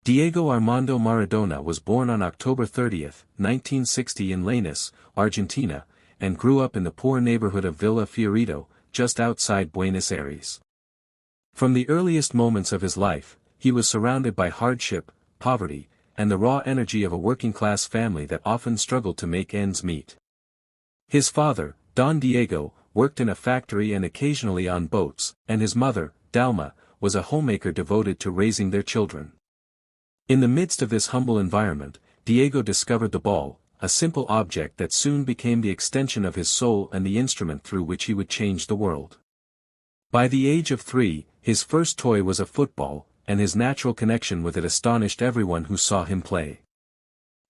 Diego Armando Maradona was born on October 30, 1960 in Lanús, Argentina, and grew up in the poor neighborhood of Villa Fiorito, just outside Buenos Aires. From the earliest moments of his life, he was surrounded by hardship, poverty, and the raw energy of a working-class family that often struggled to make ends meet. His father, Don Diego, worked in a factory and occasionally on boats, and his mother, Dalma, was a homemaker devoted to raising their children. In the midst of this humble environment, Diego discovered the ball, a simple object that soon became the extension of his soul and the instrument through which he would change the world. By the age of 3, his first toy was a football, and his natural connection with it astonished everyone who saw him play.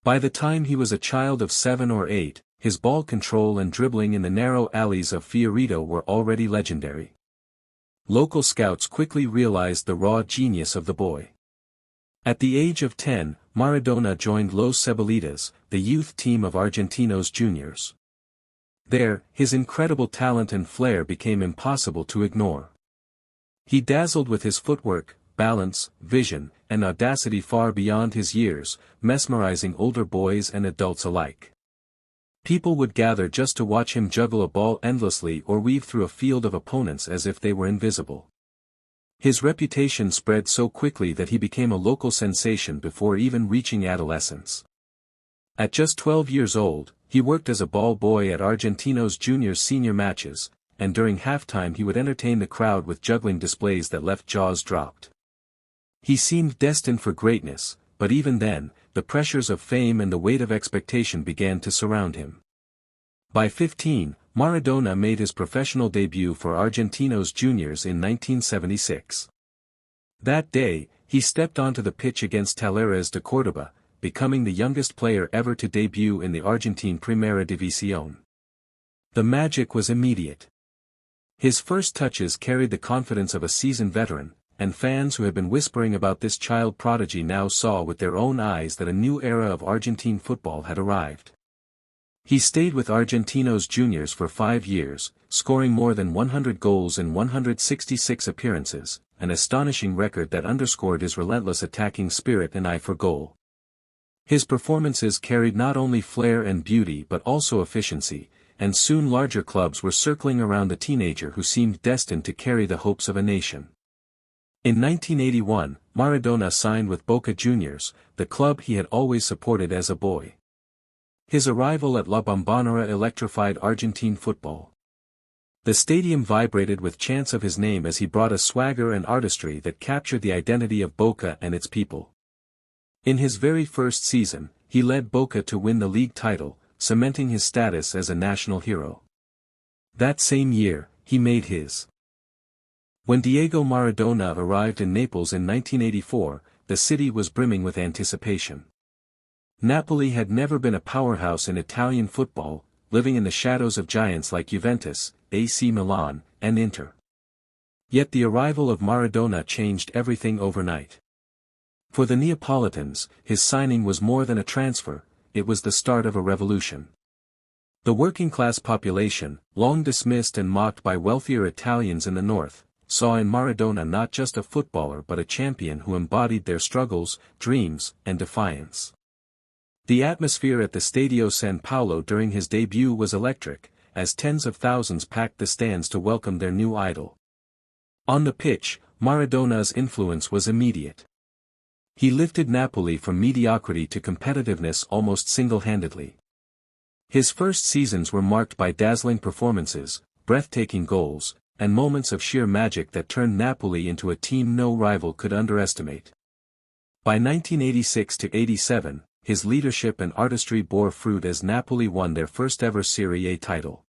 By the time he was a child of 7 or 8, his ball control and dribbling in the narrow alleys of Fiorito were already legendary. Local scouts quickly realized the raw genius of the boy. At the age of 10, Maradona joined Los Cebollitas, the youth team of Argentinos juniors. There, his incredible talent and flair became impossible to ignore. He dazzled with his footwork, balance, vision, and audacity far beyond his years, mesmerizing older boys and adults alike. People would gather just to watch him juggle a ball endlessly or weave through a field of opponents as if they were invisible. His reputation spread so quickly that he became a local sensation before even reaching adolescence. At just 12 years old, he worked as a ball boy at Argentinos Juniors senior matches, and during halftime he would entertain the crowd with juggling displays that left jaws dropped. He seemed destined for greatness, but even then, the pressures of fame and the weight of expectation began to surround him. By 15, Maradona made his professional debut for Argentinos Juniors in 1976. That day, he stepped onto the pitch against Talleres de Córdoba, becoming the youngest player ever to debut in the Argentine Primera División. The magic was immediate. His first touches carried the confidence of a seasoned veteran, and fans who had been whispering about this child prodigy now saw with their own eyes that a new era of Argentine football had arrived. He stayed with Argentinos Juniors for 5 years, scoring more than 100 goals in 166 appearances, an astonishing record that underscored his relentless attacking spirit and eye for goal. His performances carried not only flair and beauty but also efficiency, and soon larger clubs were circling around the teenager who seemed destined to carry the hopes of a nation. In 1981, Maradona signed with Boca Juniors, the club he had always supported as a boy. His arrival at La Bombonera electrified Argentine football. The stadium vibrated with chants of his name as he brought a swagger and artistry that captured the identity of Boca and its people. In his very first season, he led Boca to win the league title, cementing his status as a national hero. That same year, he made his. When Diego Maradona arrived in Naples in 1984, the city was brimming with anticipation. Napoli had never been a powerhouse in Italian football, living in the shadows of giants like Juventus, AC Milan, and Inter. Yet the arrival of Maradona changed everything overnight. For the Neapolitans, his signing was more than a transfer, it was the start of a revolution. The working-class population, long dismissed and mocked by wealthier Italians in the north, saw in Maradona not just a footballer but a champion who embodied their struggles, dreams, and defiance. The atmosphere at the Stadio San Paolo during his debut was electric, as tens of thousands packed the stands to welcome their new idol. On the pitch, Maradona's influence was immediate. He lifted Napoli from mediocrity to competitiveness almost single-handedly. His first seasons were marked by dazzling performances, breathtaking goals, and moments of sheer magic that turned Napoli into a team no rival could underestimate. By 1986-87, his leadership and artistry bore fruit as Napoli won their first-ever Serie A title.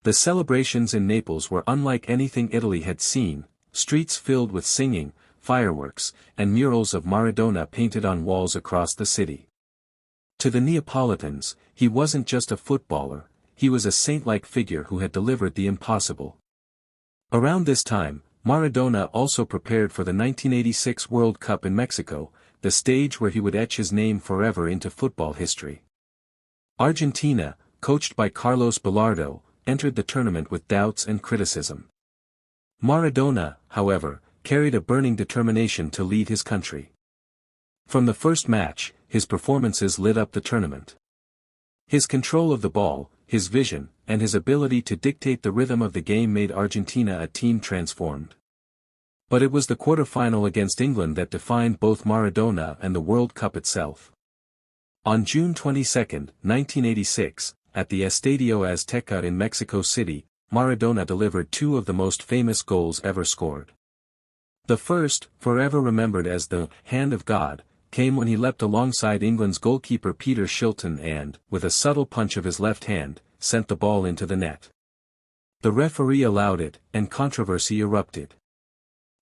The celebrations in Naples were unlike anything Italy had seen, streets filled with singing, fireworks, and murals of Maradona painted on walls across the city. To the Neapolitans, he wasn't just a footballer, he was a saint-like figure who had delivered the impossible. Around this time, Maradona also prepared for the 1986 World Cup in Mexico, the stage where he would etch his name forever into football history. Argentina, coached by Carlos Bilardo, entered the tournament with doubts and criticism. Maradona, however, carried a burning determination to lead his country. From the first match, his performances lit up the tournament. His control of the ball, his vision, and his ability to dictate the rhythm of the game made Argentina a team transformed. But it was the quarter-final against England that defined both Maradona and the World Cup itself. On June 22, 1986, at the Estadio Azteca in Mexico City, Maradona delivered two of the most famous goals ever scored. The first, forever remembered as the "Hand of God," came when he leapt alongside England's goalkeeper Peter Shilton and, with a subtle punch of his left hand, sent the ball into the net. The referee allowed it, and controversy erupted.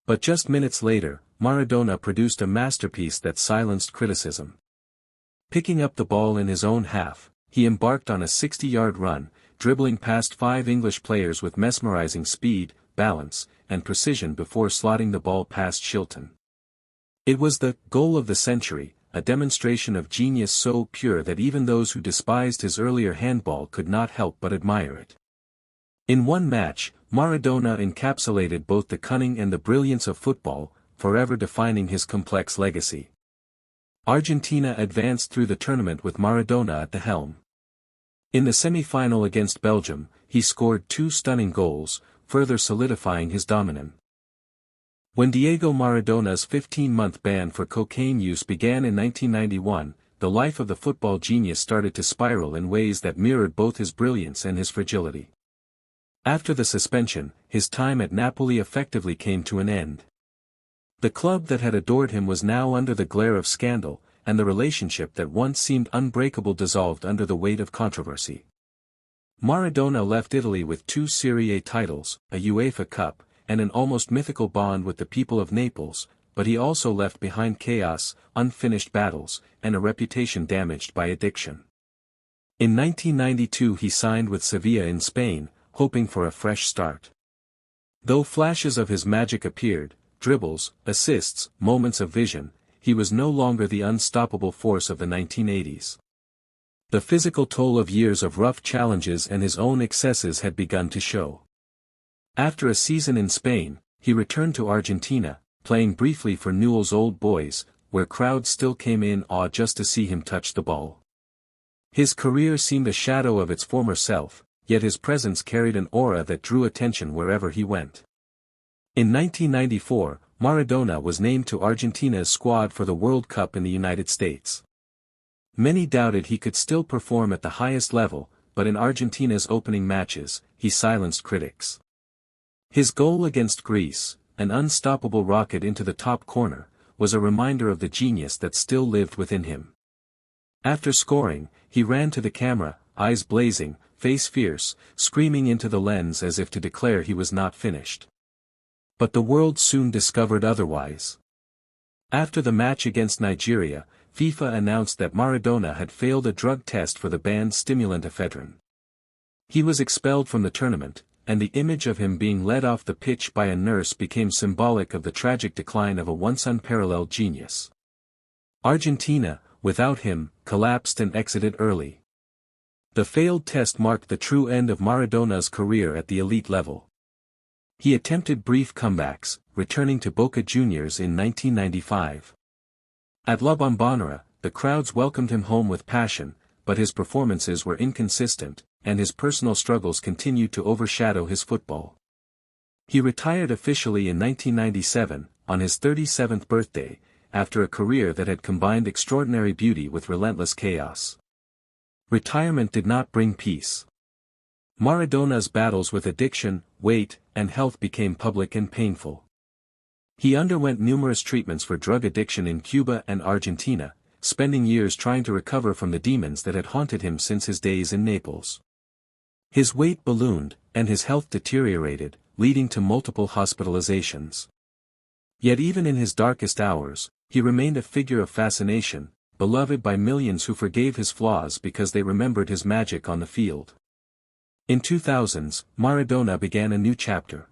But just minutes later, Maradona produced a masterpiece that silenced criticism. Picking up the ball in his own half, he embarked on a 60-yard run, dribbling past 5 English players with mesmerizing speed, balance, and precision before slotting the ball past Shilton. It was the goal of the century, a demonstration of genius so pure that even those who despised his earlier handball could not help but admire it. In one match, Maradona encapsulated both the cunning and the brilliance of football, forever defining his complex legacy. Argentina advanced through the tournament with Maradona at the helm. In the semi-final against Belgium, he scored 2 stunning goals, further solidifying his dominance. When Diego Maradona's 15-month ban for cocaine use began in 1991, the life of the football genius started to spiral in ways that mirrored both his brilliance and his fragility. After the suspension, his time at Napoli effectively came to an end. The club that had adored him was now under the glare of scandal, and the relationship that once seemed unbreakable dissolved under the weight of controversy. Maradona left Italy with 2 Serie A titles, a UEFA Cup, and an almost mythical bond with the people of Naples, but he also left behind chaos, unfinished battles, and a reputation damaged by addiction. In 1992 he signed with Sevilla in Spain, hoping for a fresh start. Though flashes of his magic appeared, dribbles, assists, moments of vision, he was no longer the unstoppable force of the 1980s. The physical toll of years of rough challenges and his own excesses had begun to show. After a season in Spain, he returned to Argentina, playing briefly for Newell's Old Boys, where crowds still came in awe just to see him touch the ball. His career seemed a shadow of its former self, yet his presence carried an aura that drew attention wherever he went. In 1994, Maradona was named to Argentina's squad for the World Cup in the United States. Many doubted he could still perform at the highest level, but in Argentina's opening matches, he silenced critics. His goal against Greece, an unstoppable rocket into the top corner, was a reminder of the genius that still lived within him. After scoring, he ran to the camera, eyes blazing, face fierce, screaming into the lens as if to declare he was not finished. But the world soon discovered otherwise. After the match against Nigeria, FIFA announced that Maradona had failed a drug test for the banned stimulant ephedrine. He was expelled from the tournament, and the image of him being led off the pitch by a nurse became symbolic of the tragic decline of a once unparalleled genius. Argentina, without him, collapsed and exited early. The failed test marked the true end of Maradona's career at the elite level. He attempted brief comebacks, returning to Boca Juniors in 1995. At La Bombonera, the crowds welcomed him home with passion, but his performances were inconsistent, and his personal struggles continued to overshadow his football. He retired officially in 1997, on his 37th birthday, after a career that had combined extraordinary beauty with relentless chaos. Retirement did not bring peace. Maradona's battles with addiction, weight, and health became public and painful. He underwent numerous treatments for drug addiction in Cuba and Argentina, spending years trying to recover from the demons that had haunted him since his days in Naples. His weight ballooned, and his health deteriorated, leading to multiple hospitalizations. Yet even in his darkest hours, he remained a figure of fascination, beloved by millions who forgave his flaws because they remembered his magic on the field. In 2000s, Maradona began a new chapter.